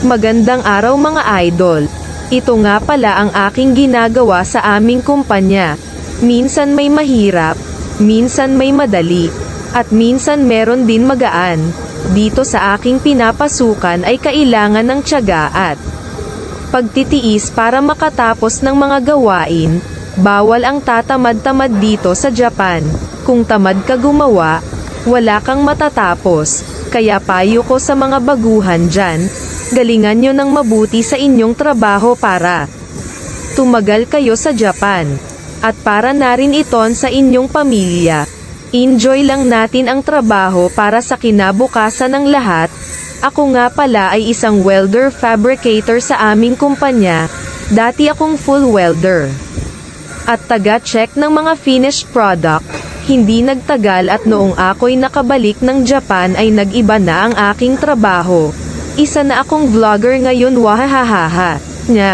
Magandang araw mga idol. Ito nga pala ang aking ginagawa sa aming kumpanya. Minsan may mahirap, minsan may madali, at minsan meron din magaan. Dito sa aking pinapasukan ay kailangan ng tiyaga at pagtitiis para makatapos ng mga gawain. Bawal ang tatamad-tamad dito sa Japan. Kung tamad ka gumawa, wala kang matatapos. Kaya payo ko sa mga baguhan dyan, galingan nyo ng mabuti sa inyong trabaho para tumagal kayo sa Japan. At para na rin iton sa inyong pamilya. Enjoy lang natin ang trabaho para sa kinabukasan ng lahat. Ako nga pala ay isang welder fabricator sa aming kumpanya. Dati akong full welder. At taga-check ng mga finished product. Hindi nagtagal at noong ako'y nakabalik ng Japan ay nag-iba na ang aking trabaho. Isa na akong vlogger ngayon, wahahaha. Nga